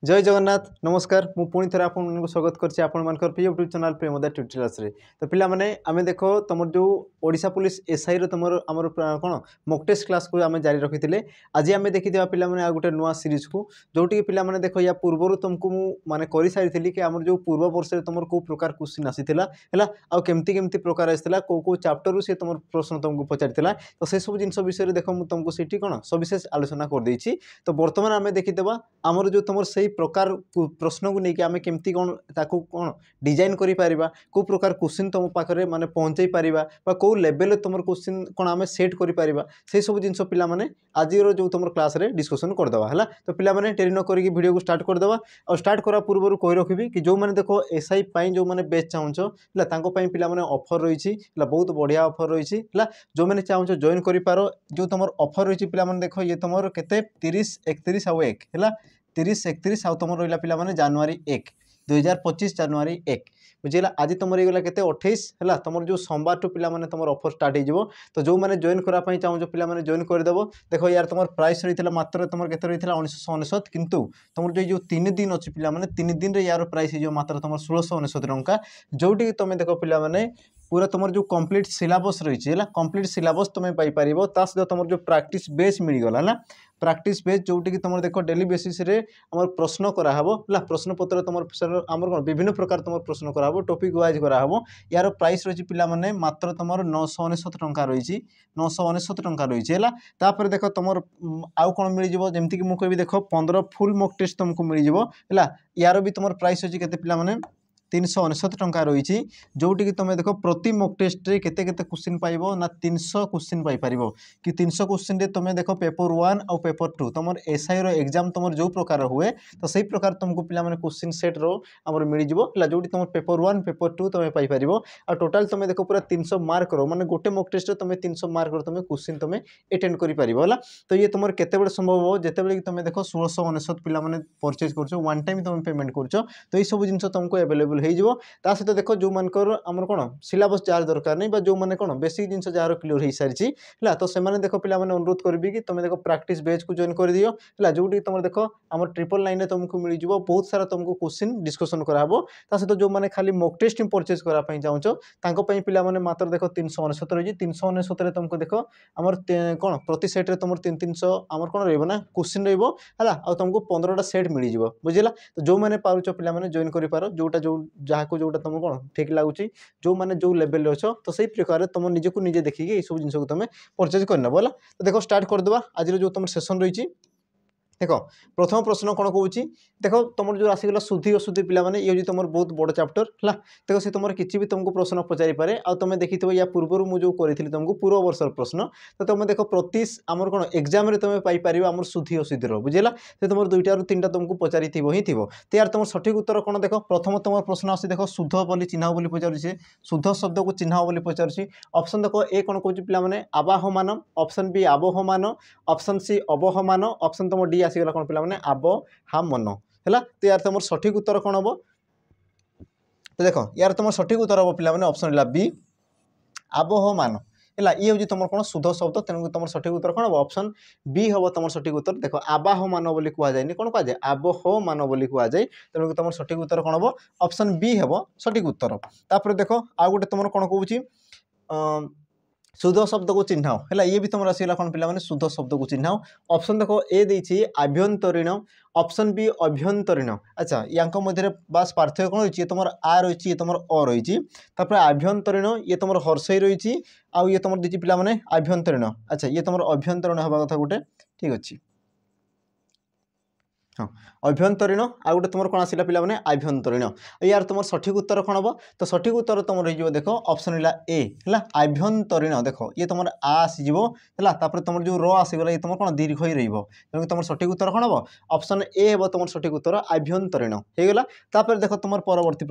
जय जगन्नाथ नमस्कार मु पुणी थे आपको स्वागत करछि आपनकर यूट्यूब चैनल प्रेमोदा ट्यूटोरियल्स रे। तो पिला माने आमे देखो तुमर जो ओडिशा पुलिस एसआई रो तुमर हमर कोन मॉक टेस्ट क्लास को आमे जारी रखिथिले। आज आमे देखि देबा पिला माने आ गुटे नुवा सीरीज को जोटी पिला माने देखो या पूर्वरु तुमको मु माने करि सारिथिली कि हमर जो पूर्व वर्ष रे तुमर को प्रकार क्वेश्चन आसीथिला हैला आ केमती प्रकार आसीथिला को चैप्टर रु से तुमर प्रश्न तुमको पचारिथिला। तो से सब जिंस विषय रे देखो मु तुमको सेठी कोन सविशेष आलोचना कर देछि। तो वर्तमान आमे देखि देबा हमर जो तुमर सही प्रकार प्रश्न को लेकिन आम केमती कौन ताकू कौन डिजाइन करि परिबा को प्रकार क्वेश्चन तुम पाखरे माने पहुंचाई परिबा बा को लेवल तुम क्वेश्चन कौन आम सेट करि परिबा से सब जिंस पिला माने आज जो तुम क्लास रे डिस्कशन कर दवा हला। तो पिला माने टेरी न करी वीडियो को स्टार्ट कर दवा और स्टार्ट करा पूर्व कहि रखिबी कि जो माने देखो एसआई पई जो माने बेच चाहूछो हला तांको पई पिला माने ऑफर रही छी हला बहुत बढ़िया ऑफर रही छी हला जो माने चाहूछो जॉइन करि पारो जो तुम ऑफर रही छी पिला माने देखो ये तुम केते 30 31 आउ 1 हला 30 31 आउ तुम रहा पिला माने जनवरी 1 2025 जनवरी 1 बुझेगा। आज तुम रहीगला के 28 है तुम जो सोमवार टू पिला माने तुम ऑफर स्टार्ट हो तो जो मैंने जॉइन करने चाहो पिला माने जॉइन करदेव। देखो यार तुम प्राइस रही है मात्र तुम के रही है 1999 किंतु तुम जो 3 दिन अच्छी पिला माने 3 दिन यार प्राइस हो मात्र तुम 1699 टंका जोटी तुम देखो पिला माने पूरा तुम जो कंप्लीट सिलेबस रही है कंप्लीट सिलेबस तुम पाइपर ता सहित तुम जो प्रैक्टिस बेस मिलगला है प्रैक्टिस बेस जोटी कि तुम देखो डेली बेसिस रे हमर प्रश्न कराहबो ला प्रश्न पत्र तुम हमर कोन विभिन्न प्रकार तुम प्रश्न कराहबो टॉपिक वाइज कराहबो। यार प्राइस रही पिला माने मात्र तुम 999 टंका रही 999 टंका रही है तापर देखो तुम आउ कौन मिल जाव जमती कि मुझे देखो 15 फुल मॉक टेस्ट तुमको मिल जाव है यार भी तुम प्राइस अच्छी केते पिला माने 399 टंका रही जोटी कि तुम देखो प्रति मॉक टेस्ट रे केते केते क्वेश्चन पाइबो ना 300 क्वेश्चन पाई परिबो कि 300 क्वेश्चन रे तुम देखो पेपर 1 और पेपर 2 तुम एसआई रो एग्जाम तुम जो प्रकार हुए तो सही प्रकार तुमको पिला माने क्वेश्चन सेट रो हमर मिल जिवो ला जोटी तुम पेपर 1 पेपर 2 तुम पाई परिबो और टोटल तुम देखो पूरा 300 मार्क रो माने गोटे मॉक टेस्ट रे तुम 300 मार्क रो तुम क्वेश्चन तुम अटेंड करि परिबो हला। तो ये तुम केते बडे संभव हो जेते बेले कि तुम देखो 1699 पिला माने परचेज करछो वन टाइम तुम पेमेंट करछो तो ये सब जिंस तुमको अवेलेबल ता सहित देखो जो मानकर आमर कौन सिलेबस जार दरकार नहीं जो मैंने कौन बेसिक जिन जार क्लीयर हो सारी है तो से देखो पिला माने अनुरोध करी कि तुम देखो प्रैक्टिस बेच को जॉइन कर दियो है जोटी तुम देखो आम 999 में तुमको मिल जाव बहुत सारा तुमको क्वेश्चन डिस्कसन कराबो ता सहित जो मैंने खाली मॉक टेस्ट परचेज कराई चाहो पिला माने मात्र देखो 399 रही 399 तुमको देखो आमर कौन प्रति सेट रे तुम 300 आमर कौन रही ना क्वेश्चन रहा तुमको 15टा सेट मिल जाव बुझेगा। तो जो मैंने पारुच पिला माने जॉइन कर पार जोटा जो जहाँ को जोटा तुम कौन ठीक लगुच जो मैंने जो लेवल अच्छो तो सही प्रकार तुम निजक निजे देखिए ये सब जिन तुम परचेज करना बोला। तो देखो स्टार्ट करदे आज जो तुम सेसन रही देखो प्रथम प्रश्न कौन कहूँ देखो तुम जो आसीगला शुद्धि अशुद्धि पिला माने ये तुम बहुत बड़ चैप्टर है देखो सी तुम किसी भी तुमको प्रश्न पचारि पारे आ तुम देखी या पूर्व मुझे करी तुमको पूर्व वर्ष प्रश्न तो तुम देखो प्रति आमर कौन एग्जाम तुम पाइपर आम शुद्धि अशुद्धि बुझेगा से तुम 2टा रू 3टा तुमको पचारि ही थो। तो यार तुम सठिक उत्तर कौन देख प्रथम तुम प्रश्न आस देखो शुद्ध बोली चिन्ह बोली पचारे शुद्ध शब्द को चिन्ह बोली पचार ऑप्शन देखो ए कौन कहूँ पिला माने आवाहमान ऑप्शन बी आबहमान ऑप्शन सी अबहमान ऑप्शन तुम डी आसीगला कौन पिला माने आबहामन है। तो यार तुम सठिक उत्तर कौन हम तो देखो यार तुम सठिक उत्तर हम पिला माने ऑप्शन बी आबहमान है ये हूँ तुम कौन शुद्ध शब्द तेणु तुम सठिक उत्तर कौन हम ऑप्शन बी हम तुम सठिक उत्तर देखो आबाहमान बोली कहुए कौन कहुए आबहमान बोली कहुए तेणु तुम सठिक उत्तर कौन हम ऑप्शन बी हम सठिक उत्तर। तापर देखो आउ गोटे तुम कौन कहूँ शुद्ध शब्द को चिन्ह है ये भी तुम आसगला कौन पिला माने शुद्ध शब्द को चिन्ह ऑप्शन देखो ए देछि आभ्यंतरीण ऑप्शन बी अभ्यंतरीण अच्छा या मध्य बास पार्थक्य कौन रही तुम आ रही तुम अ रही आभ्यंतरीण ये तुम हर्षई रही आउ ये तुम दीजिए पिला माने आभ्यंतरीण अच्छा ये तुम अभ्यंतरीण हवा कथा गोटे ठीक अच्छे हाँ अभ्यंतरीण आ गए तुम कौन आसला पिला माने आभ्यंतरीण यार तुम सठिक उत्तर कौन हम तो सठिक उत्तर तुम रही देखो ऑप्शन है ए है आभ्यंतरीण देखो ये तुम आसीज है तुम जो र आसीगला ये तुम कौन दीर्घ ही रही तुम सठिक उत्तर कौन हम ऑप्शन ए हम तुम सठिक उत्तर आभ्यंतरीण होगा। तापर देखो तुम परवर्ती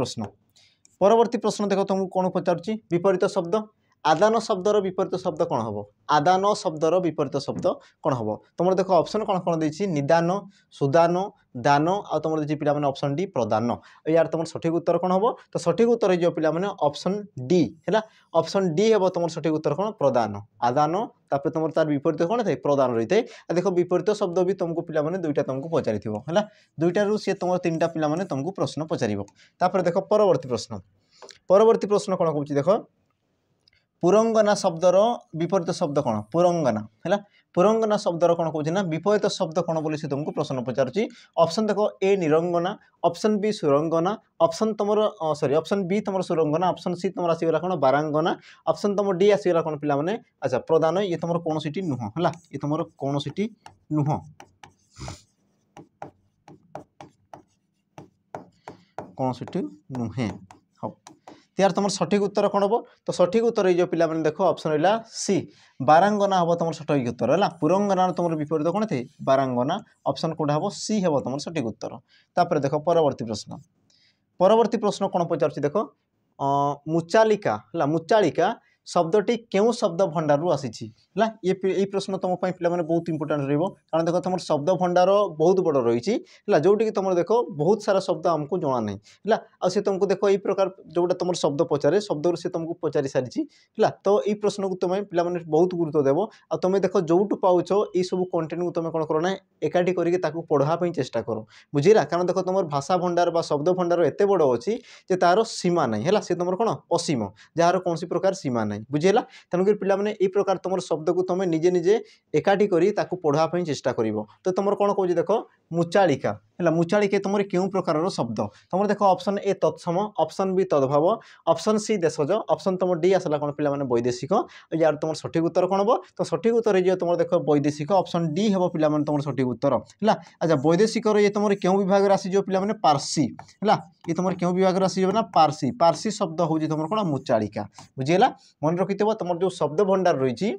प्रश्न देखो तुमको कौन पचार विपरीत शब्द आदान शब्दर विपरीत शब्द कौन हम आदान शब्दर विपरीत शब्द कौन हम तुम देख ऑप्शन कौन कौन देती निदान सुदान दान आ तुम देखिए पिला ऑप्शन डी प्रदान यार तुम सठिक उत्तर कौन हम तो सठिक उत्तर हो पिला ऑप्शन डी है ऑप्शन डी हे तुम सठिक उत्तर कौन प्रदान आदान तापर तुम तार विपरीत कौन थे प्रदान रही है देख विपरीत शब्द भी तुमको पिला दुईटा तुमको पचारि है दुईटारू सी तुम तीन टा पिला तुमको प्रश्न पचार देख परवर्ती प्रश्न कौन कौन देख पुरंगना शब्दर विपरीत शब्द कौन पुरंगना है पुरंगना शब्दर कौन कौन विपरीत शब्द कौन बोली से तुमको प्रश्न पचारुची ऑप्शन देख ए निरंगना ऑप्शन बी सुरंगना ऑप्शन तुम सॉरी ऑप्शन बी तुम सुरंगना ऑप्शन सी तुम आसीगला कौन बारांगना ऑप्शन तुम डी आसीगला कौन पिला माने अच्छा प्रदान ये तुम कौन सीटी नुह है ये तुम कौन सीटी नुह कौन सीटी नुहे हाँ यार तुम सठिक उत्तर कौन हम तो सठिक उत्तर हो पिला देख ऑप्शन रहा सी बारांगना हम तुम सठिक उत्तर है पुरंगना तुम विपरीत कौन थे बारांगना ऑप्शन कौटा हम सी हम तुम सठिक उत्तर तापर देख परवर्ती प्रश्न कौन पचार देख मुचालिका है मुचालिका शब्दटी क्यों शब्द भंडार आसी ये प्रश्न तुम पे पे बहुत इंपोर्टाट रहा कारण देख तुम शब्द भंडार बहुत बड़ रही है जोटि तुम देख बहुत सारा शब्द आमको जना नहीं है आसे तुमको देख ये प्रकार जोटा तुम शब्द पचारे शब्द से तुमको पचारि सारी है तो ये प्रश्न को तुम पे बहुत गुरुत्व देव आ तुम देख जोटू पाच ये सब कंटेन्ट को तुम कौन करना एकाठी करके पढ़ापी चेष्टा कर बुझेगा कारण देख तुम भाषा भंडार शब्द भंडार एत बड़ अच्छी तार सीमा नहीं है सी तुम कौन असीम जार कौन प्रकार सीमा नहीं बुझेगा तेणुक पे प्रकार तुम शब्द को तुम निजे निजे एकाठी करी पढ़ापी चेष्टा कर तो तुम कौन कौन देख मुचालिका है मुचालिका तुम क्यों प्रकार शब्द तुम देख ऑप्शन ए तत्सम ऑप्शन बी तद्भाव ऑप्शन सी देशज ऑप्शन तुम डी आसला कौन पे वैदेशिक यार तुम सठिक उत्तर कौन हम तो सठिक उत्तर हो तुम देख वैदेशिक ऑप्शन डी हम पे तुम सठिक उत्तर है अच्छा वैदेशिक ये तुम क्यों विभाग आसीज पे पार्सी है ये तुम क्यों विभाग आसीज ना पार्सी पार्सी शब्द हूँ तुम कौन मुचालिका बुझीगला मन रखि तुम जो शब्द भंडार रही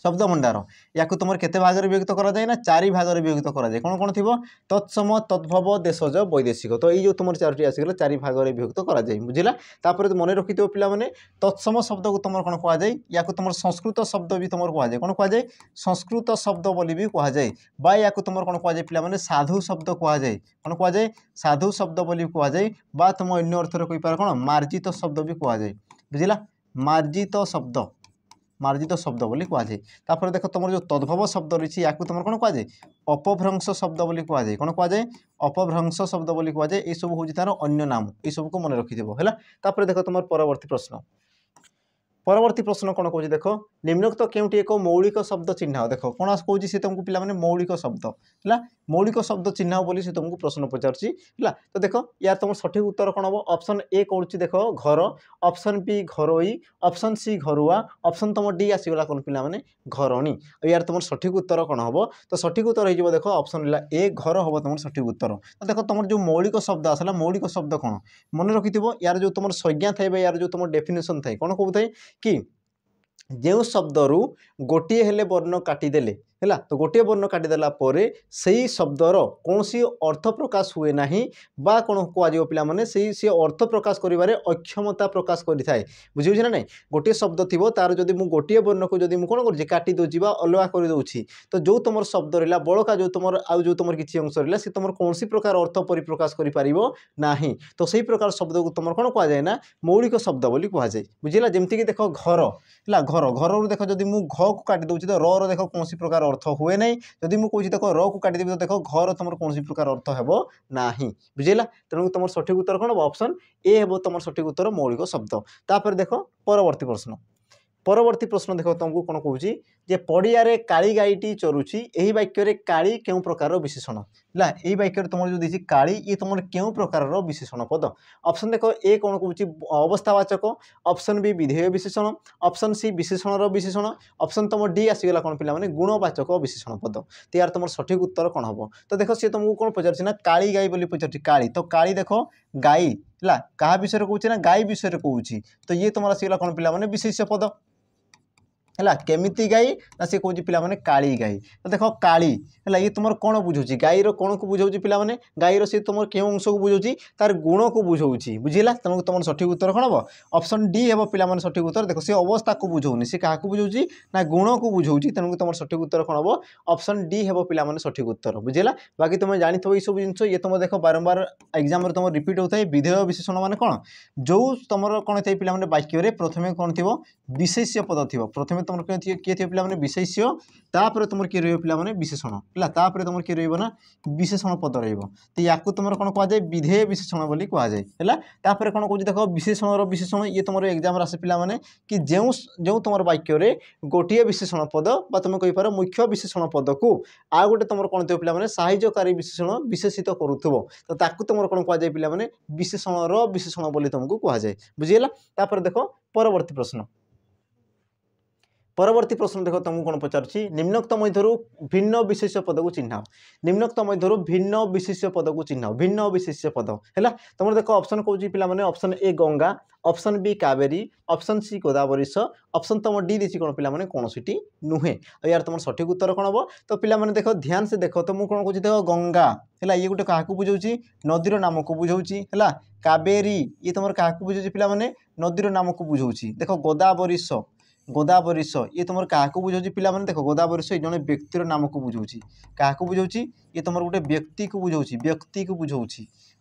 शब्द भंडार या तुम केते भाग में विभक्त करा जाए ना चारि भाग में विभक्त करा जाए कौन कौन थी तत्सम तद्भव देशज वैदेशिक तो ये तुम चारोटी आसीगला चारि भाग में विभक्त करा जाए बुझला तापर मन रखि पे तत्सम शब्द को तुम कौन कह जाए या तुम संस्कृत शब्द भी तुम कह जाए कौन कह जाए संस्कृत शब्द बोली भी कह जाए बा या तुम कौन कह जाए पे साधु शब्द कह जाए कौन कह जाए साधु शब्द बोली कह जाए बा तुम अन्य अर्थ कही पार कौन मार्जित शब्द भी कह जाए बुझला मार्जित शब्द बोली कह जाए तापर देख तुम जो तद्भव शब्द रही या तुम कौन कह जाए अपभ्रंश शब्द बोली कह जाए कौन कह जाए अपभ्रंश शब्द बोली कह जाए ये सब हूँ तार अन्य नाम ये सब को मन रखिदेव है तापर देख तुम परवर्ती प्रश्न कौन कौन देख निम्नोक्त केउटी एक मौलिक शब्द चिन्ह देख कौन कौन सी तुमको पे मौलिक शब्द है मौलिक शब्द चिन्ह बोली से तुमको प्रश्न पचार है तो देख यार तुम सठिक उत्तर कौन हम ऑप्शन ए कौन देख घर ऑप्शन बी घरोई ऑप्शन सी घरुआ ऑप्शन तुम डी आसीगला कौन पे घरणी यार तुम सठिक उत्तर कौन हम तो सठिक उत्तर हो देख ऑप्शन ए घर हम तुम सठिक उत्तर तो देख तुम जो मौलिक शब्द आसला मौलिक शब्द कौन मन रखि यार जो तुम संज्ञा थे यार जो तुम डेफिनेशन थे कौन कहू कि जो शब्दरू गोटे हेले वर्ण काटिदेले है तो गोटे वर्ण काटिदेला से शब्दर कौन सी अर्थ प्रकाश हुए ना बा कौन कह पे से अर्थ प्रकाश कर अक्षमता प्रकाश करें बुझे ना नहीं गोटे शब्द थी तार जब मुझे गोटे वर्ण को जब कौन कर काटी दूसरी अलग कर दूसरी तो जो तुम शब्द रहा बड़का जो तुम आउ जो तुम किसी अंश रहा तुम कौन प्रकार अर्थ परिप्रकाश करना तो से प्रकार शब्द को तुम कौन कह जाए ना मौलिक शब्द बोली कह जाए बुझेगा जमीक देख घर है घर घर देख जब मुझे घ को काटी दूसरी तो र देख कौन प्रकार अर्थ हुए ना जदि मुझे कौन देख र को काटिदेवी तो देख घर तुम कौन प्रकार अर्थ हेब ना बुझेगा तेणु तुम सठिक उत्तर कौन ऑप्शन ए हे तुम सठिक उत्तर मौलिक शब्द तापर देख परवर्ती प्रश्न देख तुमको कौन कहूँ जे पड़िया काली गाईटी चरुची यही वाक्य काली क्यों प्रकार विशेषण है यही वाक्य तुम जो देखिए काली ये तुम क्यों प्रकार विशेषण पद ऑप्शन देख ए कौन कहूँ अवस्थावाचक ऑप्शन बी विधेय विशेषण ऑप्शन सी विशेषण विशेषण ऑप्शन तुम डी आसीगला कौन पे गुणवाचक विशेषण पद तो यार तुम सठिक उत्तर कौन हम तो देख सी तुमको कौन पचार ना काली गाई बोली पचार काली तो काली देख गाई है क्या विषय कहूँ ना गाई विषय कहूँ तो ये तुम आसीगला कौन पे विशेष्य पद है केमिति गाई ना सी कौन पे काली गाई। तो देख काली है ये तुम कौन बुझे गाईर कौन को बुझाऊँ पे गाईर सी तुम क्यों अंश को बुझाऊँ तार गुण को बुझाऊँ बुझीला। तेणु तुम सठिक उत्तर कौन हम ऑप्शन डी हे पे सठिक उत्तर। देख सी अवस्था को बुझाऊनी सी क्या बुझाऊँ ना गुण को बुझाऊँ तेणु तुम सठिक उत्तर कौन हम ऑप्शन डी हे पे सठिक उत्तर बुझीला। बाकी तुम जानी ये सब जिन ये तुम देख बारंबार एग्जाम तुम रिपीट होता है विधेय विशेषण मान कौन जो तुम कौन थे पे वाक्य प्रथम कौन थी विशेष्य पद थी प्रथम तुम किए थे पे विशेष्य तापर तुम किए रही पे विशेषण है तापर तुम किए रहा विशेषण पद रहा तुम कौन कहुए विधेय विशेषण बोली कहुए है। तापर कौन कौन देख विशेषण विशेषण ये तुम एग्जाम आसे पे कि जो तुम वाक्य गोटे विशेषण पद तुम कहीपर मुख्य विशेषण पद को आ गए तुम कौन थे पे साहाय्यकारी विशेषण विशेषित करूथबो तो ताकू तुम कौन कहुए पे विशेषण विशेषण बोली तुमको कहुए बुझीगला। तापर देख परवर्ती प्रश्न परवर्ती प्रश्न देख तुमको कौन पचारुछि निम्नोक्त मध्यरु भिन्न विशेष्य पद को चिन्ह निम्नोक्त मध्यरु भिन्न विशेष्य पद को चिन्ह भिन्न विशेष्य पद है। तुम देख ऑप्शन कौन पे option A Ganga option B Kaveri option C गोदावरीश ऑप्शन तुम डी देसी कौन पे कौन सी नुहे यार तुम सठिक उत्तर कौन हम तो पे देख ध्यान से देख तो मुझे कौन कौन देख गंगा है ये गोटे क्या बुझाऊँ नदीर नाम को बुझाऊँ है कावेरी ये तुम क्या बुझाऊँ पे नदीर नाम को बुझाऊँ देख गोदावरीश गोदावरीश ये तुम क्या बुझाऊँ पे देख गोदावरीश जड़े व्यक्तिर नाम को बुझाऊँ क्या बुझाऊँ ये तुम गोटे व्यक्ति को बुझाऊँ व्यक्ति को बुझाऊँ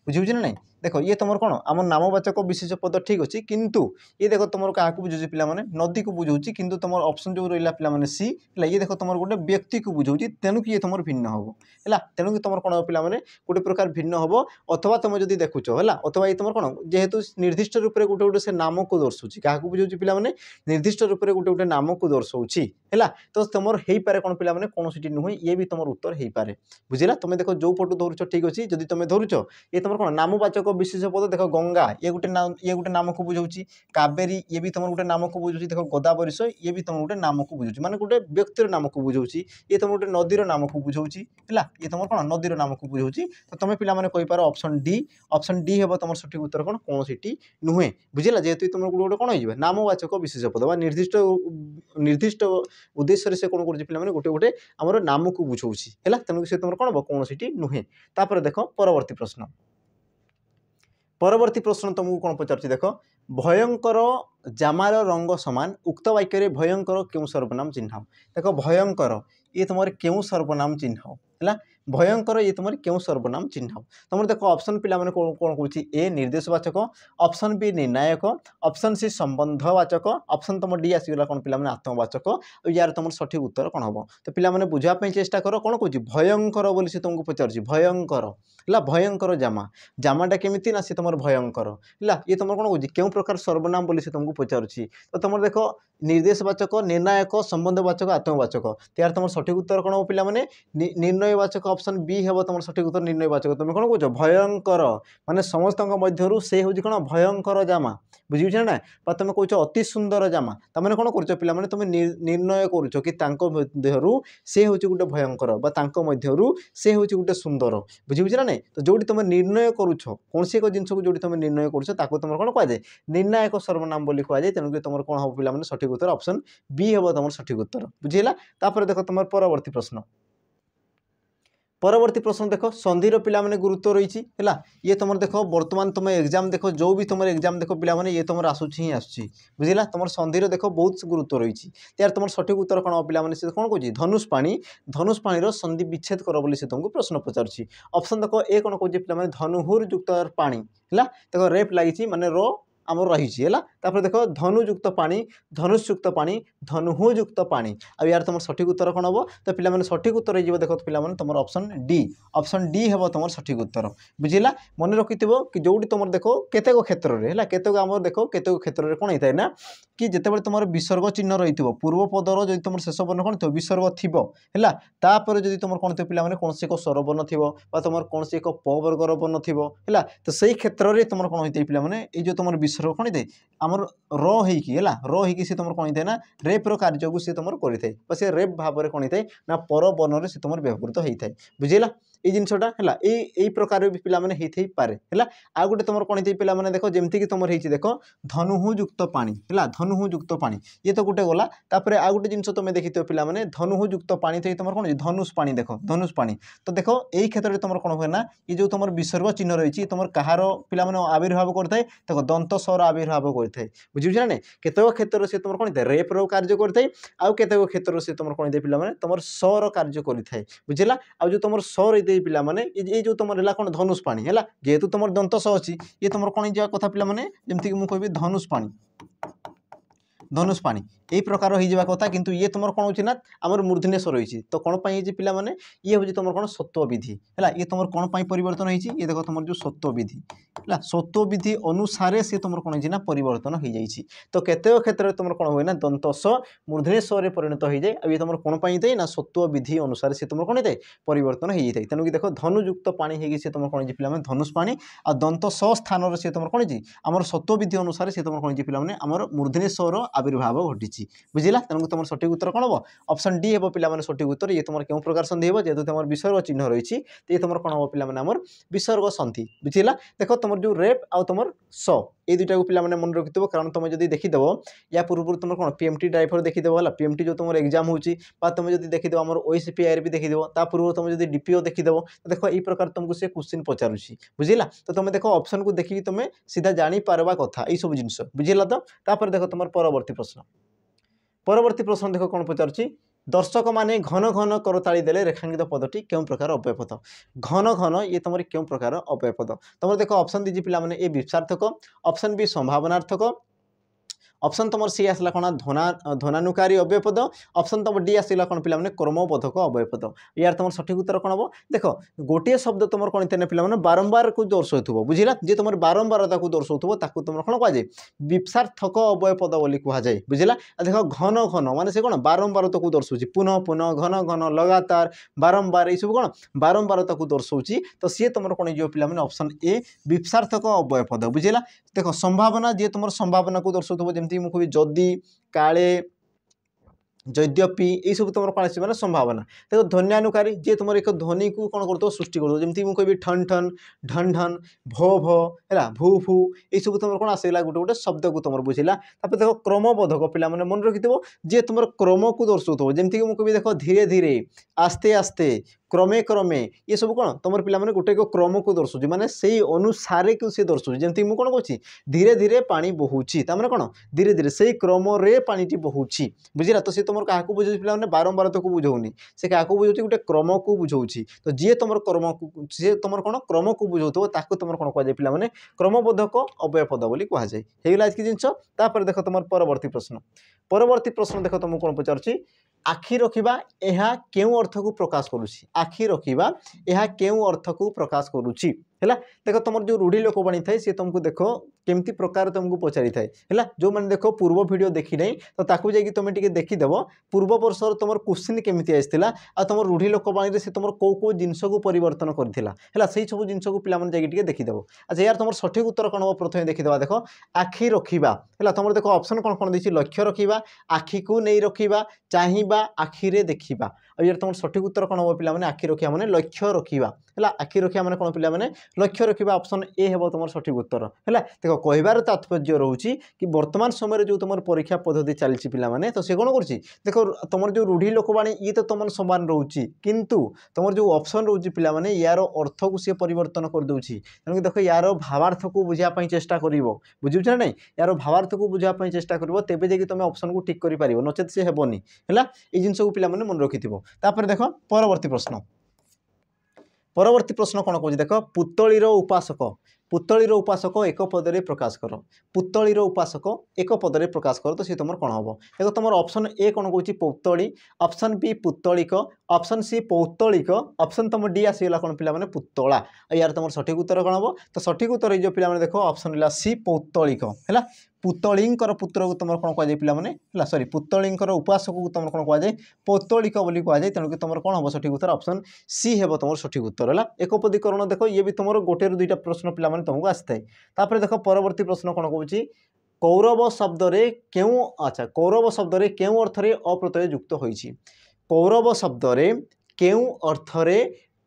बुझे ना नहीं। देख ये तुम कौन आम नामवाचक विशेष पद ठीक अच्छे किंतु ये देख तुम क्या बुझे पे नदी को बुझाऊँ किंतु तुम ऑप्शन जो रहा पे सी है ये देख तुम गोटे व्यक्ति को बुझाऊँ तेणुक ये तुम भिन्न हम है तेणुक तुम कौन पे गोटे प्रकार भिन्न हम अथवा तुम जो देखुच है अथवा ये तुम कौन जेहेतु निर्दिष्ट रूप से गोटे गोटे से नाम को दर्शाऊँ क्या बुझाऊँ पे निर्दिष्ट रूप से गोटे गोटे नाम को दर्शाऊँ है तो तुम हो पारे कौन पे कौन सी नुहे ये भी तुम उत्तर हो पाए बुझेगा। तुम देख जो पटू धरुच ठीक अच्छे जब तुम धरुच ये तुम कौन नामवाचक विशेष पद देख गंगा ये गोटे नाम को बुझाऊँ कावेरी ये भी तुम गोटे नाम को बुझाऊँ देख गोदावरीश ये भी तुम गोटे नाम को बुझाऊँ माने गोटे व्यक्तिर नाम को बुझाऊँ ये तुम गोटे नदीर नाम को बुझाऊँ है ये तुम कौन नदीर नाम को बुझाऊँ तो तुम पे कहीपर ऑप्शन डी हे तुम सठिक उत्तर कौन कौन सी नुहे बुझेगा जेहेतु तुम गोटे कौन हो नामवाचक विशेष पद निर्दिष्ट निर्दिष्ट उद्देश्य से कौन कर गोटे गोटे आम नाम को बुझाऊँ है तेणुक से तुम कौन हम कौन सी नुहे। तापर देख परवर्ती प्रश्न परवर्ती प्रश्न तुमको कौन पचार देख भयंकर जामार रंग समान उक्त वाक्य भयंकर क्यों सर्वनाम चिन्ह देख भयंकर ये तुम क्यों सर्वनाम चिन्ह है भयंकर ये तुम क्यों सर्वनाम चिन्ह तुम देख ऑप्शन पे कौन कौन कौन ए निर्देशवाचक ऑप्शन बी निर्णायक ऑप्शन सी संबंधवाचक ऑप्शन तुम डी आसीगला कौन पे आत्मवाचक यार तुम सठिक उत्तर कौन हम तो पे बुझापी चेष्टा कर कौन कौन भयंकर बोली से तुमको पचार भयंकर है भयंकर जामा जामाटा केमी ना सी तुम भयंकर है ये तुम कौन कौन क्यों प्रकार सर्वनाम बोली से तुमको पचार तो तुम देख निर्देशवाचक निर्णायक संबंधवाचक आत्मवाचक तो यार तुम सठिक उत्तर कौन हम पे निर्णयवाचक ऑप्शन बी हे तुम सठिक उत्तर निर्णयवाचक तुम कौन कौच भयंकर माने समस्त मध्य से हूँ कौन भयंकर जामा बुझे ना तुम कौच अति सुंदर जामा तमें कौन कर पे तुम निर्णय करुच कि मध्यरू से हूँ गोटे भयंकर मध्यरू से हूँ गोटे सुंदर बुझे ना नहीं। तो जो तुम निर्णय करुच कौन सी एक जिन को जो तुम निर्णय करुच तुम कौन कहुए निर्णायक सर्वनाम बोली कहुए तेणुक तुम कौन हम पे सठिक उत्तर ऑप्शन बी हे तुम सठिक उत्तर बुझेगा। तापर देख तुम परवर्ती प्रश्न परवर्ती प्रश्न देख संधिर पिला माने गुरुत्व रही है ये तुम देख बर्तमान तुम एग्जाम देख जो भी तुम एग्जाम देख पिला माने ये तुम आसूची ही आसूची बुझेगा तुम संधिर देख बहुत गुरुत्व रही यार तुम सठिक उत्तर कौन पिला माने से कौन कौन धनुष पानी संधि विच्छेद कर बोली से तुमको प्रश्न पचार ऑप्शन देख ए कौन कौन पे धनुहुर युक्त पानी है देख रेप लगी माने रो आम रही है देख धनुयुक्त पानी धनुषयुक्त पानी धनुहुयुक्त पानी आ यार तुम सठिक उत्तर कौन हम तो पे सठिक उत्तर हो देख पे तुम ऑप्शन डी हे तुम सठिक उत्तर बुझेगा। मन रखि कि जो तुम देख केतेक क्षेत्र में है केतेक आम देख केतेक क्षेत्र में कौन होता है ना कि जितेबाला तुम विसर्ग चिन्ह रही पूर्व पदर जो तुम शेष वर्ण कौन थो विसर्ग थी है तापर जो तुम कौन थे पे कौन से एक स्वरवर्ण थी तुम कौन से एक प वर्गर वर्ण थी है तो सही क्षेत्र में तुम कौन होता है पे जो तुम विसर्ग कौन है आमर रही सी तुम कौन होता है ना रेप्र कार्य को सी तुम करें सी रेप भाव में कौन होता है ना पर वर्ण से तुम व्यवहृत होता है बुझेगा। এই জিনিসটা হলা এই প্রকার भी पिला माने हेथै पारे हला आ गुटे तुमर कोन हेथै पिला माने देखो जेमति कि तुमर हेछि देखो धनुहु युक्त पानी हला धनुहु युक्त पानी ये तो गुटे गला तापरे आ गुटे जिंस तुम देखितो पिला माने धनुहु युक्त पानी थै तुमर कोन धनुष पानी देखो धनुष पानी तो देखो एई क्षेत्र रे तुमर कोन होय ना ये जो तुमर विसर्ग चिन्ह रहिछि तुमर कहारो पिला माने आविर्भाव करथाय देखो दंत स्वर आविर्भाव करथाय बुझिउ ना नै केतेक क्षेत्र से तुमर कोन रेप रो कार्य करथाय आ केतेक क्षेत्र से तुमर कोन दे पिला माने तुमर स्वर कार्य करिथाय बुझिला आ जो तुमर स्वर दे पिला माने ये जो तुमर हला कोन धनुष पानी हला जेहेतु तुमर दंत स अछि ये तुमर कोन जा कथा पिला माने जेमति कि मु कहबी धनुष पानी यही प्रकार हो जावा कथा किंतु ये तुमर कोन होछि ना हमर मूर्धन्य स्वर होइछि तो कोन पई जे पिला माने ये होछि तुमर कोन सत्व विधि हला ये तुमर कोन पई परिवर्तन होइछि ये देखो तुमर जो सत्व विधि हला सत्व विधि अनुसार से तुमर कोन होइछि ना परिवर्तन हो जाइछि तो केते क्षेत्र रे तुमर कोन होय ना दंत स मूर्धन्य स्वर रे परिणत हो जाय आ ये तुमर कोन पई दे ना सत्व विधि अनुसार से तुमर कोन दे परिवर्तन हो जाय तेनु कि देखो धनु युक्त पानी हेगि से तुमर कोन जे पिला माने धनुष पानी आ दंत स स्थान रे से तुमर कोन जे हमर सत्व विधि अनुसार से तुमर कोन जे पिला माने हमर मूर्धन्य स्वर आविर्भाव घटिछि बुझिला तेणु तुम सठिक उत्तर कौन हम ऑप्शन डी हे पिला माने सठिक उत्तर ये तुम क्यों प्रकार संधि हे जेहेतु तुम विसर्ग चिन्ह रही तो ये तुम कौन हम पिला माने हमर विसर्ग संधि बुझिला देखो तुम जो रेप आउ तुम स ये दुटा को पिला माने मन रखिथबो कारण तुम जदी देखिदेव या पूर्व तुम कौन पीएमटी ड्राइवर देखिदेव हला पीएमटी जो तुम एग्जाम होची बा तुम जदी देखिदेव हमर ओएसपीआर भी देखिदेव ता पूर्व तुम जदी डीपीओ देखिदेव तो देखो ई प्रकार तुमको से क्वेश्चन पचारुची बुझिला तो तुम देखो ऑप्शन को देखि तुम सीधा जानी पारबा कथा ई सब जिंस बुझिला तो तापर देखो तुम परवर्ती प्रश्न देखो कौन पचारुची दर्शक माने घन घन करताली देले रेखांकित पदटी क्यों प्रकार अव्यय पद घन घन ये तुम क्यों प्रकार अव्यय पद तुम देखो ऑप्शन दीजिए पिला माने ए विपसार्थक ऑप्शन बी संभावनार्थक ऑप्शन तुम सी आसला कौन धनानुकारी अव्यय पद ऑप्शन तुम डी आसला कौन पिला माने कर्मबोधक अव्यय पद यार तुम सठिक उत्तर कौन हम देखो गोटे शब्द तुम कौन थे पिला माने बारंबार को दर्शाउथबो बुझिला जे तुम बारंबार ताकू दर्शाउथबो ताकू तुम कौन कह जाए विपसार्थक अव्यय पद बोली कह जाए बुझिला देखो घन घन माने से कौन बारंबार ताकू दर्शाउची पुनः पुनः घन घन लगातार बारंबार ये सब कौन बारंबार ताकू दर्शाउची तो सी तुम कौन जो पिला माने ऑप्शन ए विपसार्थक अव्यय पद बुझिला देखो संभावना जे तुम संभावना को दर्शाउथबो जेमति मु कहबी जदि काले यद्यपि ये सब तुम कौन आस संभावना देखो ध्वन्यानुकारी जे तुम एक ध्वनि को कौन कर सृष्टि कर जमी मुझे कहबी ठन ठन ढन ढन भो भो है भू फू ये सब तुम कौन आसला गोटे गोटे शब्द को तुम बुझिला देखो क्रमबोधक पिला माने मन रखिथबो जे तुम क्रम को दर्शाउथबो जेमति मुझे कहबी देखो धीरे धीरे आस्ते आस्ते क्रमे क्रमे ये सब कौन तुम पिला माने गोटे क्रम को दर्शाउची माने से अनुसारे को सी दर्शाउची जेमति मु कौन कहूँ धीरे धीरे पानी बहुची तार कौन धीरे धीरे से क्रम रे पानी बहुची बुझिला तो सी तुम क्या बुझे पिला माने बारंबार तो बुझौनी से क्या बुझे गोटे क्रम को बुझौची तो जी तुम क्रम को सी तुम कौन क्रम को बुझौथबो ताकू तुम कौन कह पिला माने क्रमबोधक अव्यय पद बोली कह जाए हेगला आज की जिंस तापर देखो तुम परवर्ती प्रश्न देखो तुमको कौन पचारुची आखि रखिबा एहा केउ अर्थ को प्रकाश करुछि आखि रखिबा एहा केउ अर्थ को प्रकाश करुछि हैला देखो तुम जो रूढ़ी लोकवाणी थाए सी तुमको देखो केमती प्रकार तुमको पचारि थाए हैला जो माने देखो पूर्व वीडियो देखि नै तो ताकू जाई कि तुम टिके देखि देबो पूर्व वर्षर तुम क्वेश्चन केमती आइसथिला आ तुम रूढ़ी लोकवाणी रे से तुम को जिंस को परिवर्तन करथिला हैला सेही सब जिंस को पिला माने जाई टिके देखि देबो अच्छा यार तुम सठिक उत्तर कोन हो प्रथमे देखि देबा देखो आखि रखिबा हैला तुम देखो ऑप्शन कोन कोन देछि लक्ष्य रखिबा आखि को नै रखिबा चाहिबा आखि रे देखिबा आ यार तुम सठिक उत्तर कोन हो पिला माने आखि रखिया माने लक्ष्य रखिबा हैला आखि रखिया माने कोन पिला माने लक्ष्य रखिबा ऑप्शन ए हेबो तुम सठिक उत्तर हैला देखो कहबार तात्पर्य रहउची कि वर्तमान समय जो तुम परीक्षा पद्धति चलछि पिला माने तो से कोन करछि देखो तुम जो रूढ़ी लोकवाणी ये तो तुम समान रहउची किंतु तुम जो ऑप्शन रहउची पिला माने यार अर्थ को से परिवर्तन कर दउछि तनो देखो यार भावार्थ को बुझिया पई चेष्टा करिवो बुझिउ छ नै यार भावार्थ को बुझिया पई चेष्टा करिवो तेबे जे कि तुम ऑप्शन को ठीक करि पारिवो नचेत से हेबोनी हैला ए जिंस को पिला माने मन रखिथिबो तापर देखो परवर्ती प्रश्न कौन कह देख पुतलीर उपासक एक पदरे प्रकाश कर पुतलीर उपासक एक पदरे प्रकाश कर तो सी तुम कौन हम देखो तुम ऑप्शन ए कौन कौन पुतली ऑप्शन बी पुतलिक ऑप्शन सी पौतलिक ऑप्शन तुम डी आसीगला कौन पिला माने पुतला यार तुम सठिक उत्तर कौन हम तो सठिक उत्तर जो पिला माने देखो ऑप्शन सी पौतलिक है पुतलींकर पुत्र को तुम कौन कह पिला माने सॉरी पुतलींकर उपासक को तुम कौन कह पौतलिक बोली कह जाए तेणुक तुम कौन हम सठिक उत्तर ऑप्शन सी हेब तुम सठिक उत्तर है एकपदीकरण देखो ये भी तुम गोटे दुईटा प्रश्न पिला माने तुमको आसी थाए देखो परवर्ती प्रश्न कौन कहूँ कौरव शब्द क्यों अच्छा कौरव शब्द क्यों अर्थ अप्रत्यय युक्त होइछि कौरव शब्द क्यों अर्थ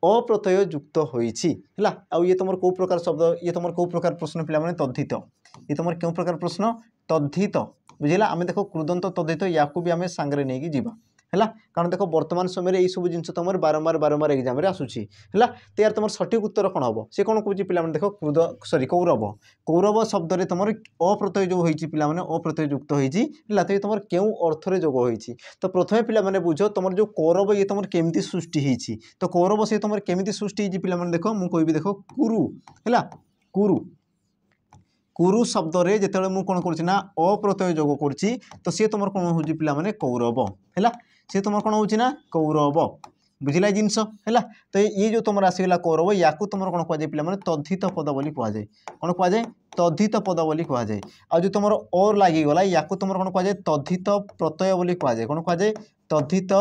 अप्रत्यय युक्त होइछि हैला। आउ ये तुम कौ प्रकार शब्द ये तुम कौ प्रकार प्रश्न पिला माने तद्धित ये तुम क्यों प्रकार प्रश्न तद्धित बुझिला। आम देख कृदंत तद्धित या भी आम सांगे नहीं जीवा है कारण देख वर्तमान समय ये सब जिन तुम बारंबार बारंबार एग्जाम आसूसी है तो यार तुम सठिक उत्तर कौन हम से कौन कौन पे देख क्रुद सरी कौरव कौरव शब्द तुम अप्रत्यय जो होती पे अप्रत्यय युक्त होती तो ये तुम क्यों अर्थरे जोग होती। तो प्रथम पे बुझ तुम जो कौरव ये तुम केमती सृष्टि होती तो कौरव से तुम केमती सृष्टि पे देख मुझे कहबी देख कुरु है कुरु कुरु शब्द रे जिते मुझे कौन करना अप्रत्यय जोग करुच्ची तो सी तुम कौन हो पे कौरव है सी तुम कौन होना कौरव बुझिला जिनस है। तो ये जो तुम आसगला कौरव या तुम कौन कहुए पे तद्धित पद बोली कहुए कौन कहुए तद्धित पद बोली कहुए। आ जो तुम और लगिगला या तुम कौन कहुए तद्धित प्रत्यय बोली कहुए कौन कहुए तद्धित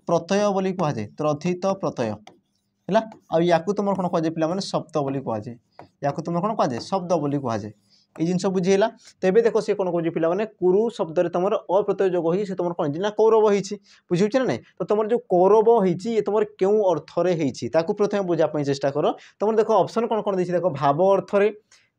प्रत्यय बोली कहुए तद्धित प्रत्यय है। आ तुम कौन कहुए पे शब्द बोली कहुए या तुम कौन कहुए शब्द बोली कहुए ये जिन बुझेगा। तेरे देख सी कौन कौन पे कुरु शब्द तुम अप्रत्यय जोग हो तुम कौन ना कौरव होती बुझे ना नहीं। तो तुम जो कौरव होती ये तुम क्यों अर्थरे होती प्रथम बुझापी चेष्टा कर। तुम देख ऑप्शन कौन कौन देख भाव अर्थरे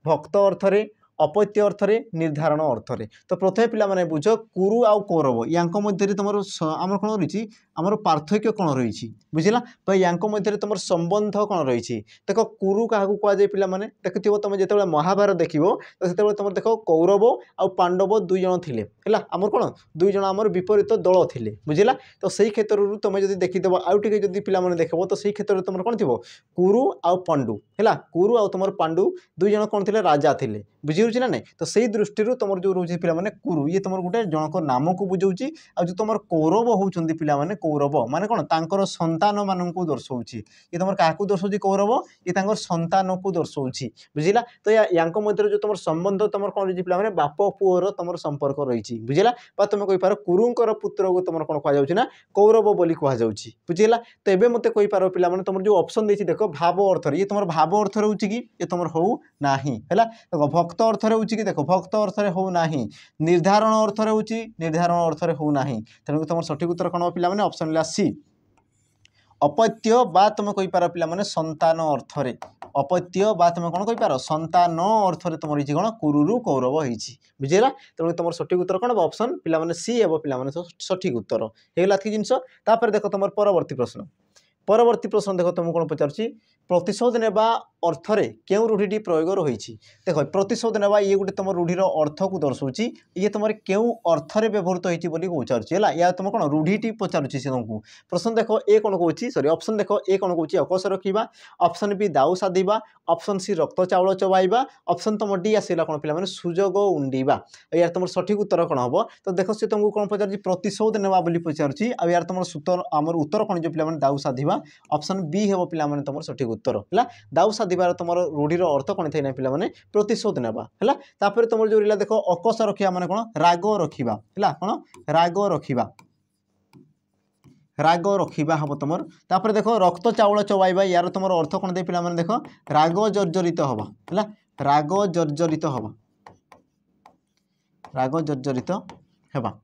भक्त अर्थरे अपत्य अर्थरे निर्धारण अर्थरे। तो प्रथम पे बुझ कुरु आउ कौरव या मध्य तुम आम कौन रही आमर पार्थक्य कौन रही बुझला। तो या मध्य तुम संबंध कौन रही देख कुरु क्या कहुए पे देखो तुम जो महाभारत देख तो से तुम देख कौरव आउ पांडव दुई जन थे है आमर कौन दुई जन आमर विपरीत दल थे बुझला। तो सही क्षेत्र तुम जो देखीदेव आउ टे जब पे देखो तो सही क्षेत्र में तुम कौन थी कुरु आउ पांडु है कुरु आउ तुम पांडु दुई जन कौन थे राजा थे बुझे ना नहीं। तो सही दृष्टि तुम जो रोचे पे कुरु ये तुम गोटे जनक नाम को बुझाऊँगी आ जो तुम कौरव होती पे कौरव माने कौन तांकर संतान मानू दर्शाऊँगी ये तुम क्या दर्शाऊँ कौरव ये संतान को दर्शाऊँगी बुझला। तो या मध्य जो तुम संबंध तुम कौन रही पे बाप पुअर तुम संपर्क रही बुझला तुम कहींपार कुरुंकर पुत्र को तुम कौन कहुना कौरव बोली कहुच्छी बुझेगा। तो ये मत कहींपार पे तुम जो ऑप्शन देती देख भाव अर्थ ये तुम भाव अर्थ हो ये तुम हो ना है देख भक्त अर्थरे हो कि देख भक्त अर्थरे हो ना निर्धारण अर्थरे हो निर्धारण अर्थरे हो ना तेणु तुम सठिक उत्तर कौन पे ऑप्शन सी अपत्य बा तुम कहींपार पे संतान अर्थरे अपत्य बा तुम कौन कहींपार संतान अर्थरे तुम रही कौन कुरुरु कौरव होती बुझेगा। तेणु तुम सठिक उत्तर कौन ऑप्शन पे सी हे पे सठिक उत्तर होगा कि जिनस। देख तुम परवर्ती प्रश्न देख तुमको कौन पचार प्रतिशोध नेबा अर्थरे क्यों रूढ़ी प्रयोग रही देख प्रतिशोध नेबा ये गोटे तुम रूढ़ीर अर्थ को दर्शाऊँ ये तुम क्यों अर्थरे व्यवहृत होती पचार या तुम कौन रूढ़ी पचारुच्छी से तुमको प्रश्न देख ए कौन कौन सॉरी ऑप्शन देख ए कौन कौन अकस रखा ऑप्शन बी दाऊ साधिबा ऑप्शन सी रक्त चाउल चबाइबा ऑप्शन तुम डी आसला कौन पे सुजोग उंडीबा यार तुम सठिक उत्तर कौन हम। तो देख सी तुमको कौन पचार प्रतिशोध नेबा पचारुच्छी आ यार तुम सूत्र आमर उत्तर कौन जो पे दाऊ साधिबा ऑप्शन बी हे पे तुम सठिक उत्तर है दाऊ साधिबार तुम रूढ़ीर अर्थ कौन थे पे प्रतिशोध नेबा है। तुम जो रहा देख अकस रखा माने कौन राग रखा है कौन राग रखा राग रखा हम तुम देख रक्त चाउल चबाइबा यार तुम अर्थ कौन दे पे देख राग जर्जरित हवा है राग जर्जरित हवा राग जर्जरित हवा।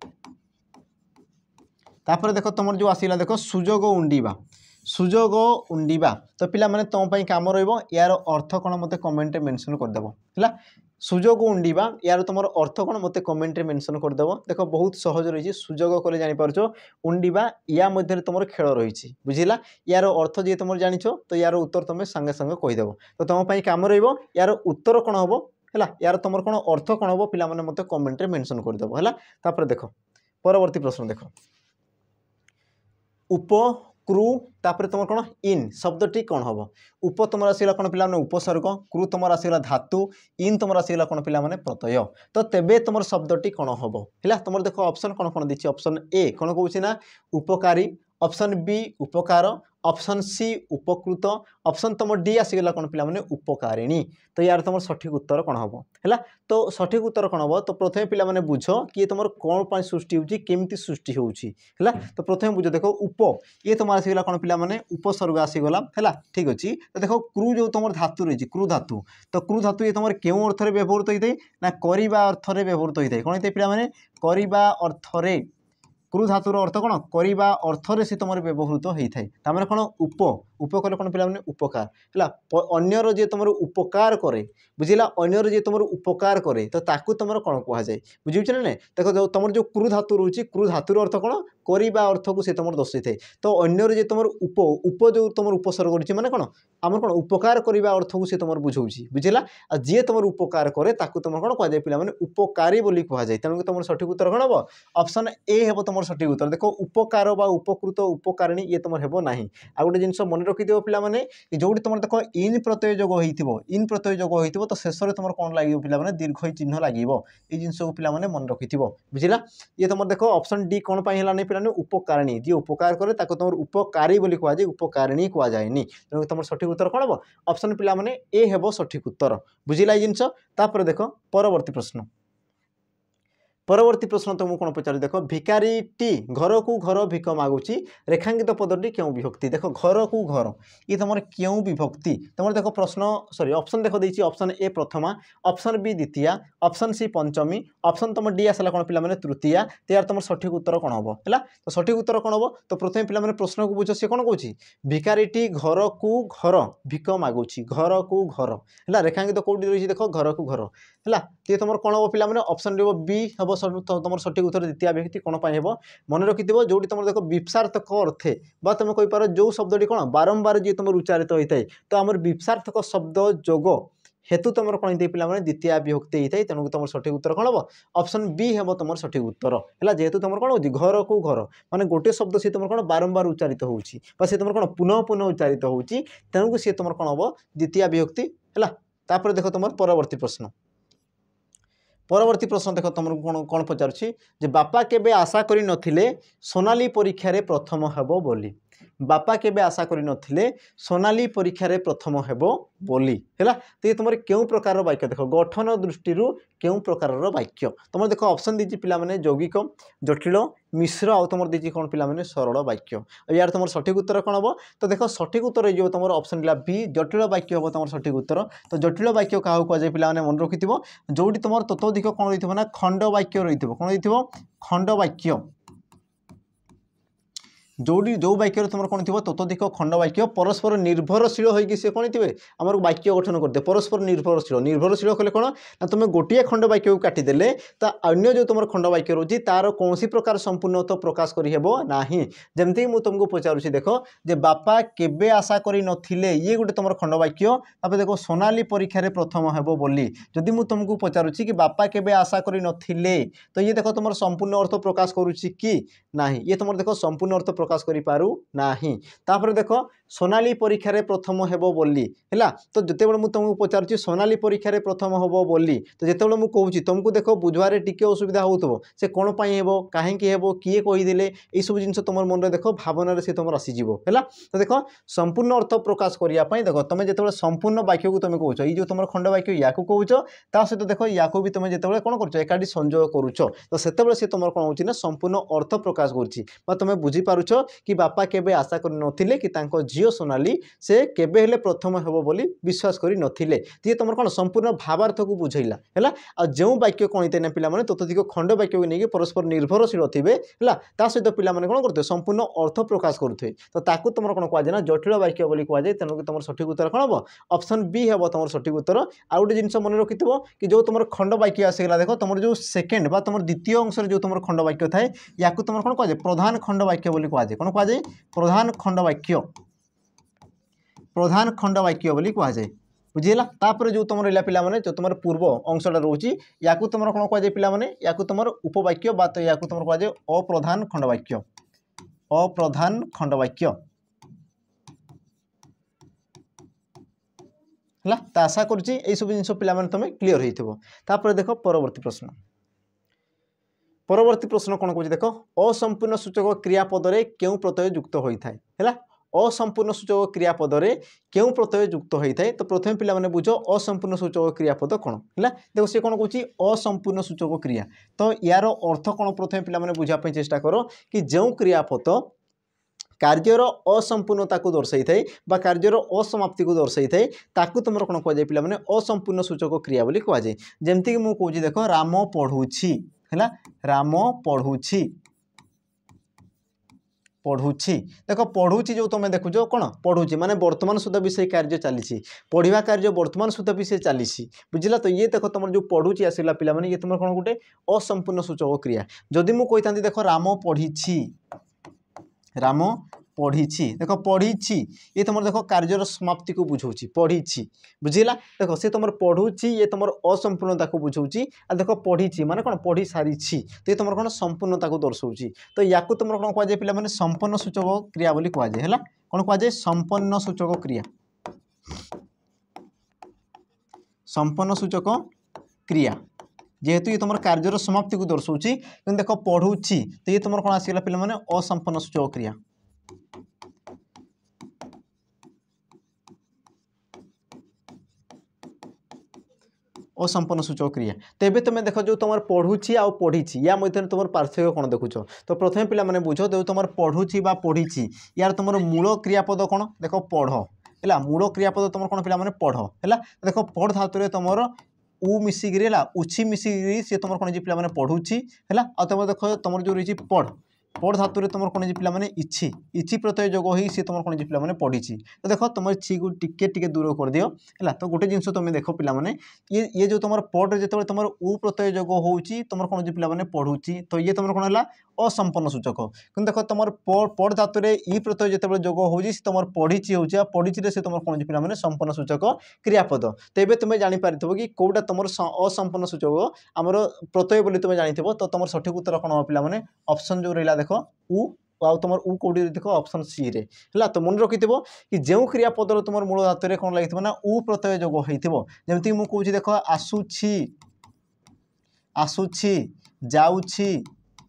देख तुम जो आसला देख सुजोग उंडीबा सुजोग उंडीबा तो पिला माने तुम पे काम रहिबो यार अर्थ कौन मत कमेंट मेंशन करदेव है सुजोग उंडीबा यार तुम अर्थ कौन मत कमेंट मेंशन करदेव। देख बहुत सहज रही सुजोग कले जानीपार उंडीबा या मध्य तुम खेल रही बुझिला यार अर्थ जी तुम जान तो यार उत्तर तुम संगे संगे कहीदेव। तो तुम पे काम रहिबो यार उत्तर कौन हम है यार तुम कौन अर्थ कौन हम पिला माने मत कमेंट मेंशन करदेव है। देख परवर्ती प्रश्न देख उप क्रू तापर तुम कौन इन शब्दटी कौन हम उप तुम आसगला कौन पे उपसर्ग क्रू तुम आसगला धातु इन तुम आसगला कौन पे प्रत्यय। तो तेबे तुम शब्दटी कौन हम है तुम देख ऑप्शन कौन कौन दी ऑप्शन ए कौन कौन ना उपकारी ऑप्शन बी उपकार ऑप्शन सी उपकृत ऑप्शन तुम डी आसगला कौन पे उपकारिणी। तो यार तुम सठिक उत्तर कौन हम है तो सठिक उत्तर कौन हम। तो प्रथम पे बुझ कि तुम कौन पर सृष्टि होमती सृष्टि है। तो प्रथम बुझ देख उप ये तुम आसगला कौन पे उपसर्ग आसीगला है ठीक अच्छे। तो देख क्रू जो तुम धातु रही क्रू धातु तो क्रू धातु ये तुम क्यों अर्थरे व्यवहृत होता है ना करवा अर्थरे व्यवहृत होता है कौन होता है पे करवा अर्थरे क्रू धातुर अर्थ कौन करवा अर्थ से तुम व्यवहृत होता है तार कौन उप कले कौन पे उपकार है अन्यर जी तुम उपकार करे बुझिला अन्यर जी तुम उपकार करे तो ताकू तुम कौन कहुए बुझे ना देख जो तुम जो क्रू धातु रोचे क्रू धातुर अर्थ कौन करवा अर्थ को सी तुम दर्शाई थाए तो अन्यर जी तुम उप जो तुम उपसर्ग कर माने कौन आम कौन उपकार करवा अर्थ को सी तुम बुझाऊँगी बुझेगा आ जी तुम उपकार करे ताकू तुम कौन कहुए पे उपकारी बोली कहुए तेणुक तुम सठिक उत्तर कौन हम ऑप्शन ए हे तुम सठिक उत्तर देख उपकार व उपकृत उपकारिणी ये तुम हे ना आ गए जिन मन रखिद पे जो तुम देख इन प्रत्यय जोग इन प्रत्यय जोग हो तो शेष में तुम कौन लगे पे दीर्घ चिन्ह लगे ये जिन को पे मन रखि बुझला ये तुम देख ऑप्शन डी कौन है पे उपकारिणी जी उपकार करे ताको तुम उपकारी बोली कहुए उपकारिणी कहुए तेणु तुम सठिक उत्तर कौन हम ऑप्शन पे ए हे सठिक उत्तर बुझला ये जिनस देख परवर्ती प्रश्न परवर्ती प्रश्न तुमको कौन पचार देख भिकारीटी घर को घर भिक मागुची रेखांकित पदटी क्यों विभक्ति देख घर को घर ये तुम क्यों विभक्ति तुम देख प्रश्न सॉरी ऑप्शन देख देती option A Prathama option B द्वितीय ऑप्शन सी पंचमी ऑप्शन तुम डी आसला कौन पे तृतीय यार तुम सठिक उत्तर कौन हम है तो सठिक उत्तर कौन हम तो प्रथम पे प्रश्न को बुझ सी कौन कौन भिकारीटी घर को घर भिक मागुची घर को घर है रेखांकित कौटी रही देख घर को घर है ये तुम कौन हम पे ऑप्शन बी हम तुम सठिक उत्तर द्वितीय व्यक्ति कौन हम मन रखि जो तुम देख विप्सार्थक अर्थे बा तुम कहीपर जो शब्दी कौन बारंबार जी तुम उच्चारित होता है तो आम विप्सार्थक शब्द जोग हेतु तुम कौन पे द्वितीय विभक्ति होता है तेणुक तुम सठिक उत्तर कौन हम ऑप्शन बी हम तुम सठिक उत्तर है जेहेतु तुम कौन हो घर को घर माने गोटे शब्द सी तुम कौन बारंबार उच्चारित होती तुम कौन पुनः पुनः उच्चारित होती तेणुक सी तुम कौन हम द्वितीय विभक्ति है देख तुम परवर्ती प्रश्न परवर्ती प्रश्न देख तुम कौन कौन पचारुछि बापा केबे आशा करि नथिले सोनाली परीक्षा रे प्रथम हेबो बोली बापा केबे आशा करि नथिले सोनाली परीक्षा रे प्रथम हेबो बोली है तो ये तुम क्यों प्रकार वाक्य देख गठन दृष्टि क्यों प्रकार वाक्य तुम देख ऑप्शन दीजिए पिलाने यौगिक जटिल मिश्र आउ तुम दीजिए कौन पिलाने सरल वाक्य यार तुम सठिक उत्तर कौन हम तो देख सठिक उत्तर हो तुम ऑप्शन दिला बी जटिल वाक्य हम तुम सठिक उत्तर तो जटिल वाक्य क्या कहुए पे मन रखि जो तुम तत्वधिक कौन रही ना खंड वाक्य रही कौन रही खंड वाक्य जोड़ी जो वाक्य तुम कौन थी तत्वधिक खंड वाक्य परस्पर निर्भरशील होगी सी कौन थे आम वाक्य गठन करते परस्पर निर्भरशील निर्भरशील कले कौन ना तुम गोटे खंड वाक्य को काटिदेले तो अन्य जो तुम खंड वाक्य रोचे तार कौन प्रकार संपूर्णत्व प्रकाश करना जमती मुझे तुमको पचारूँ देख जे बापा केबे आशा करि नथिले ये गोटे तुम खंड वाक्य देख सोनाली परीक्षा प्रथम हेबो बोली जदि मुझे तुमको पचारूँ कि बापा केबे आशा करि नथिले तो ये देख तुम संपूर्ण अर्थ प्रकाश करुच्ची कि ना ये तुम देख संपूर्ण अर्थ प्रकाश करि पारु नाही तापर देख सोनाली परीक्षा रे प्रथम हेबो बोली हैला तो जेतेबेले मु तुमको पचारुछि सोनाली परीक्षा रे प्रथम हेबो बोली तो जेतेबेले मु कहूछि तुमको देख बुझवारे टिके असुविधा होतबो से कोन पई हेबो काहेकि हेबो किए कहि देले ए सब जिंस तुम मन रे देख भावना रे से तुम आसी जीवो हैला तो देख संपूर्ण अर्थ प्रकाश करिया पई देख तुम जेतेबेले संपूर्ण वाक्य को तुम कहउछ ई जो तुम खंड वाक्य या को कहउछ ता सहित देख या को भी तुम जेतेबेले कोन करछ एकाडी संयोग करूछ तो सेतेबेले से तुम कोन होछि ना संपूर्ण अर्थ प्रकाश करछि बा तुम बुझी पारुछ कि बापा केबे आशा कर नथिले कि तांको झियो सोनाली से केबे हेले प्रथम हेबो बोली विश्वास करि नथिले जे तुम कोन संपूर्ण भावार्थ को बुझैला हैला आ जो वाक्य कोन इते ने पिला माने ततोधिक खंड वाक्य को नेकी परस्पर निर्भरशील थिबे हैला ता सहित पिला माने कोन करथे संपूर्ण अर्थ प्रकाश करथे तो ताकू तुम कोन कहै ना जटिल वाक्य बोली कहै जाय तेनु कि तुम सठिक उत्तर कोन हबो ऑप्शन बी हेबो तुम सठिक उत्तर आ गोटे जिंस मन रखिथबो कि जो तुम खंड वाक्य आसीगला देखो तुम जो सेकंड बा तुम द्वितीय अंश रे जो तुम खंड वाक्य थाए याकू तुम कोन कहै जाय प्रधान खंड वाक्य बोली कहै जाय कोन कहै जाय प्रधान खंड वाक्य बोली कहै जाय बुझीला तापर जो तुम रहा पिला माने जो तुम पूर्व अंशटा रोची याकू तुम कौन कहै पिला माने याकू तुम उपवाक्य बा तो याकू तुम कहै अप्रधान खंड वाक्य है तो आशा करुच्ची यही सब जिन पिला माने तुम क्लीयर होइथिबो तापर देखो परवर्ती प्रश्न कौन कहूँ देख असंपूर्ण सूचक क्रियापद रे क्यों प्रत्यय युक्त होता है असंपूर्ण सूचक क्रियापद रे क्यों प्रत्यय युक्त होता है तो प्रथम पिला माने बुझ असंपूर्ण सूचक क्रियापद कौन है देखो सी कौन कहूँ असंपूर्ण सूचक क्रिया तो यार अर्थ कौन प्रथम पिला माने बुझापी चेष्टा कर कि जो क्रियापद कार्यर असंपूर्णता को दर्शाई थाए बा कार्यर असमाप्ति को दर्शाई थाए ताकू तुम कौन कह पिला माने असंपूर्ण सूचक क्रिया बोली कह जाए जमती कि मुझे कहूँ देख राम पढ़ुछि है राम पढ़ुछि पढ़ुची देख पढ़ुची जो तुम देखुच कौन पढ़ुची माने वर्तमान सुधा भी से कार्य चली पढ़ा कार्य वर्तमान सुधा भी से चली बुझला। तो ये देख तुम जो पढ़ुची आसला पिला माने ये तुम कौन गोटे असंपूर्ण सूचक क्रिया। जदि मु कही देख राम पढ़ी राम पढ़ी देख पढ़ी ये तुम देख कार्यर समाप्ति को बुझाऊँ पढ़ी बुझेगा। देख सी तुम पढ़ुची ये तुम असंपूर्णता को बुझाऊँ आ देख पढ़ी माने कौन पढ़ी सारी तो ये तुम कौन संपूर्णता को दर्शाऊँ। तो या तुम कौन कहुए पे मैंने संपन्न सूचक क्रिया बोली कहुए है कौन कहुए संपन्न सूचक क्रिया संपन्न सूचक क्रिया जेहेतु ये तुम कार्यर समाप्ति को दर्शाऊँ कि देख पढ़ुची तो ये तुम कौन आसगला पे मैंने असंपन्न सूचक क्रिया असंपन्न सूचक क्रिया। तो ये तुम देख जो तुम पढ़ुची आ पढ़ी या मध्य तुम पार्थक्य कौन देखुच। तो प्रथम पे मैंने बुझ जो तुम पढ़ुची बा पढ़ी यार तुम मूल क्रियापद कौन देख पढ़ है मूल क्रियापद तुम कौन पे पढ़ है देख पढ़ धातु तुम उ मिसिक उछि मिसिक सी तुम कौन पे पढ़ुची है तुम देख तुम जो रही पढ़ पढ़ धातु तुम कौन पे इछि इछि प्रत्यय जोग हो सी तुम कौन पे पढ़ी। तो देख तुम छि को टिके दूर कर दियो है। तो गोटे जिनस तुम देख पे ये जो तुम पढ़ जो तुम उ प्रत्यय जोग हो तुम कौन पे पढ़ुची तो ये तुम कौन है असंपन्न सूचक। कि देख तुम पढ़ धातु इ प्रत्यय जो जोग हो तुम पढ़ी हो पढ़ी से तुम कौन पे संपन्न सूचक क्रियापद। तो ये तुम जापर कि कौटा तुम असंपन्न सूचक आमर प्रत्यय बोली तुम जानी तो तुम सठिक उत्तर कौन हो पे ऑप्शन जो रहा देख उ आ तुम उ कौटी देख ऑप्शन सी रे है। तो मन रखि कि जो क्रियापद तुम मूल धातु कौन लगी ना उ प्रत्यय जोग होती मुझे कौच देख आसुछि आसुछि जाउछि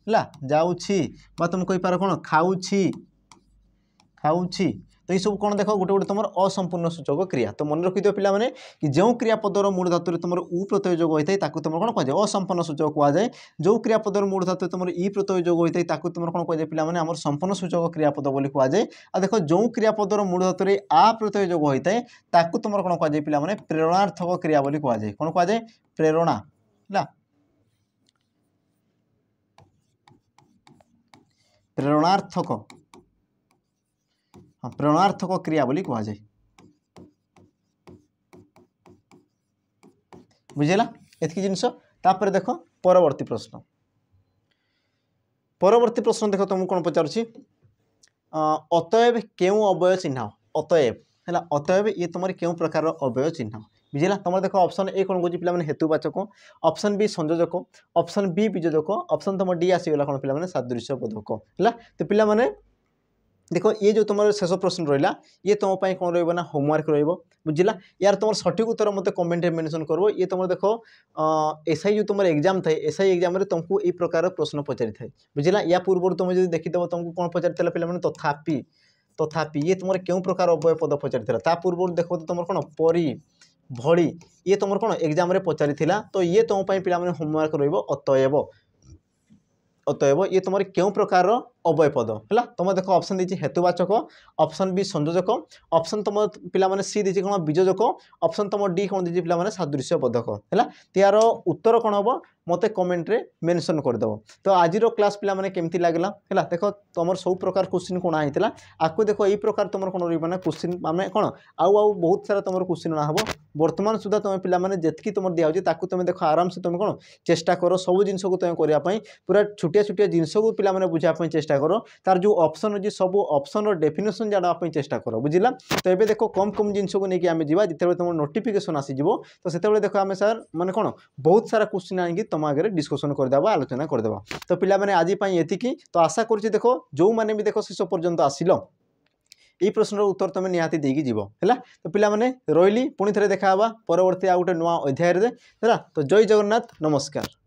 है जाउछि बा तुम कही पार कौन खाऊछि खाऊछि। तो ये सब कौन देख गोटे गोटे तुम असंपूर्ण सूचक क्रिया। तो मन रखि पे मैंने कि जो क्रियापदर मूल धातु तुम उ प्रत्यय जोग होता है तुम कौन कहुए असंपन्न सूचक कहुए। जो क्रियापदर मूल धातु तुम इ प्रत्यय जोग होता है तुम कौन कहुए पे आम संपन्न सूचक क्रियापद बोली कहुए। आ देख जो क्रियापदर मूल धातु आ प्रत्यय जोग होता है तुम कौन कहुए पे प्रेरणार्थक क्रिया बोली कहुए। कौन कहुए प्रेरणा है प्रेरणार्थक हाँ प्रेरणार्थक क्रिया बोली कहुए बुझेगा एतकी जिनस। तापर देख परवर्ती प्रश्न देख तुमको कौन पचारुछि अतएव क्यों अवयव चिन्ह अतएव है अतएव ये तुम क्यों प्रकार अवयव चिन्ह बुझेगा। तुम देख ऑप्शन ए कौन कौन पे हेतुवाचक ऑप्शन बी संयोजक ऑप्शन बी बीजोजक ऑप्शन तुम डी आसीगला कौन पे सादृश्य बोधक है। तो पिला माने देखो ये जो तुम शेष प्रश्न रहा ये तुम कौन रहा होमवर्क रुझला। यार तुम सठिक उत्तर मत कमेंट मेंशन करबो। ये तुम देखो एसआई जो तुम एग्जाम थाए एसआई एग्जाम रे तुमको ये प्रकार प्रश्न पचारि थाए बुझला। या पूर्व तुम जो देखीदेव तुमको कौन पचारि पे तथापि तथापि ये तुम क्यों प्रकार अव्यय पद पचारि पूर्व देखो तो तुम कौन परी भली ये तुम कौन एग्जाम रे पचारि। तो ये तुम पे होमवर्क रतएव अतएव ये तुम क्यों प्रकार अव्यय पद है। तुम देख ऑप्शन दी हेतुवाचक ऑप्शन बी संयोजक ऑप्शन तुम पे सी दी कौन बीजोजक ऑप्शन तुम डी कौन दी पे सादृश्य बोधक है। यार उत्तर कौन हम मत कमेंट रे मेंशन करदेव। तो आज क्लास पिला माने केमती लागला है देख तुम सब प्रकार क्वेश्चन कौन होता आपको देख यही प्रकार तुम कौन रहा क्वेश्चन आम कौन आउ बहुत सारा तुम क्वेश्चन हम बर्तमान सुधा तुम पिला माने जेतकी तुम दिखाई तुम देख आराम से तुम कौन चेष्टा कर सब जिन को तुम करने पूरा छुटिया छुटिया जिनस को पिला माने बुझापी चेष्टा कर तार जो ऑप्शन अच्छी सब ऑप्शन डेफिनेशन जानापी चेष्टा कर बुझला। तो ये देख कम कम जिनस को लेकिन आम जा जिते तुम नोटिफिकेशन आसीज तो से देख आम सर माने कौन बहुत सारा क्वेश्चन आनिक तुम आगे डिस्कसन करदेवा आलोचना करदेवा। तो पिला माने आज एतिकी तो आशा करुँच देख जो मैंने भी देख शेष पर्यंत आसिल ये प्रश्न उत्तर तुम निहाती देकी जीव है। तो पिला माने रही पुणी थे देखा परवर्ती आ गोटे नुआ अध्याय है। तो जय जगन्नाथ नमस्कार।